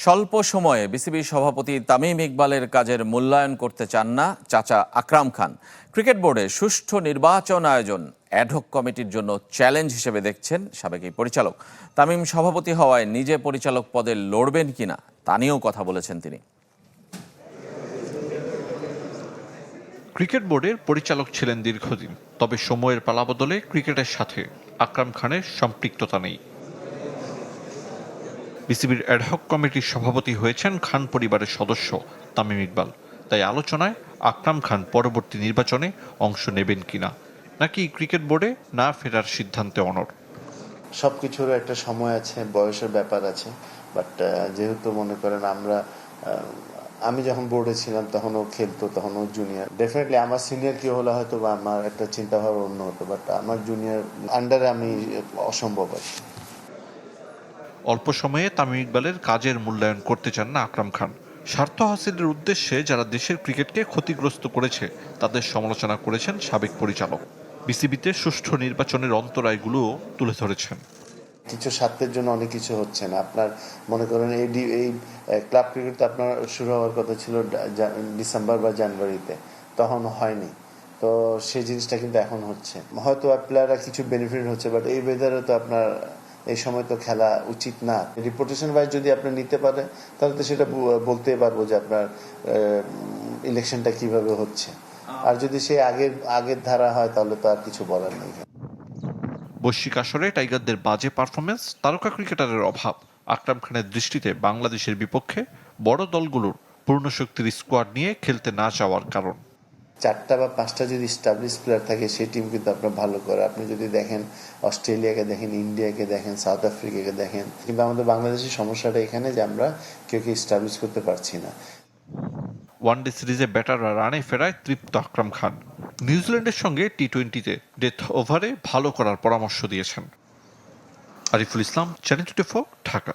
স্বল্প সময়ে বিসিবি সভাপতি তামিম ইকবালের কাজের মূল্যায়ন করতে চান না চাচা আকরাম খান। ক্রিকেট বোর্ডে সুষ্ঠু নির্বাচন আয়োজন অ্যাডহক কমিটির জন্য চ্যালেঞ্জ হিসেবে দেখছেন সাবেক এই পরিচালক। তামিম সভাপতি হওয়ায় নিজে পরিচালক পদে লড়বেন কিনা তা নিয়েও কথা বলেছেন তিনি। ক্রিকেট বোর্ডের পরিচালক ছিলেন দীর্ঘদিন, তবে সময়ের পালাবদলে ক্রিকেটের সাথে আকরাম খানের সম্পৃক্ততা নেই। বিসিবির অ্যাডহক কমিটির সভাপতি হয়েছেন খান পরিবারের সদস্য তামিম ইকবাল। তাই আলোচনায় আকরাম খান পরবর্তী নির্বাচনে অংশ নেবেন কিনা, নাকি ক্রিকেট বোর্ডে না ফেরার সিদ্ধান্তে অনড়। সবকিছুর একটা সময় আছে, বয়সের ব্যাপার আছে। বাট যেহেতু মনে করেন আমি যখন বোর্ডে ছিলাম তখন ও খেলতো, তখন ও জুনিয়র। ডেফিনেটলি আমার সিনিয়র কেউ হলে হয়তো বা আমার একটা চিন্তাভাবনা অন্য হতো, বাট আমার জুনিয়র আন্ডারে আমি অসম্ভব আছি। অল্প সময়ে তামিম ইকবালের কাজের মূল্যায়ন করতে চান না আকরাম খান। স্বার্থ হাসিলের উদ্দেশ্যে যারা দেশের ক্রিকেটকে ক্ষতিগ্রস্ত করেছে তাদের সমালোচনা করেছেন সাবেক পরিচালক। বিসিবিতে সুষ্ঠু নির্বাচনের অন্তরায়গুলোও তুলে ধরেছেন। কিছু স্বার্থের জন্য অনেক কিছু হচ্ছে না। আপনার মনে করেন এই ক্লাব ক্রিকেট তো আপনার শুরু হওয়ার কথা ছিল ডিসেম্বর বা জানুয়ারিতে, তখন হয়নি। তো সেই জিনিসটা কিন্তু এখন হচ্ছে। হয়তো প্লেয়াররা কিছু বেনিফিট হচ্ছে, বাট এই ওয়েদারে তো আপনার এই সময় তো খেলা উচিত না। রিপুটেশন ওয়াইজ যদি আপনি নিতে পারে তাহলে তো সেটা বলতেই পারবো যে আপনার ইলেকশনটা কিভাবে হচ্ছে। আর যদি সে আগের ধারা হয় তাহলে তো আর কিছু বলার নেই। বৈশ্বিক আসরে টাইগারদের বাজে পারফরমেন্স, তারকা ক্রিকেটারের অভাব আকরাম খানের দৃষ্টিতে বাংলাদেশের বিপক্ষে বড় দলগুলোর পূর্ণ শক্তির স্কোয়াড নিয়ে খেলতে না যাওয়ার কারণ। 4টা বা 5টা যদি স্টাবলিশ প্লেয়ার থাকে সেই টিম কিন্তু আপনার ভালো করে। আপনি যদি দেখেন অস্ট্রেলিয়াকে দেখেন, ইন্ডিয়াকে দেখেন, সাউথ আফ্রিকাকে দেখেন, কিন্তু আমাদের বাংলাদেশের সমস্যাটা এখানে যে আমরা কেউ স্টাবলিশ করতে পারছি না। ওয়ানডে সিরিজে ব্যাটাররা রানে ফেরায় তৃপ্ত আকরাম খান। নিউজিল্যান্ডের সঙ্গে টি-20তে ডেথ ওভারে ভালো করার পরামর্শ দিয়েছেন। আরিফুল ইসলাম, চ্যানেল 24, ঢাকা।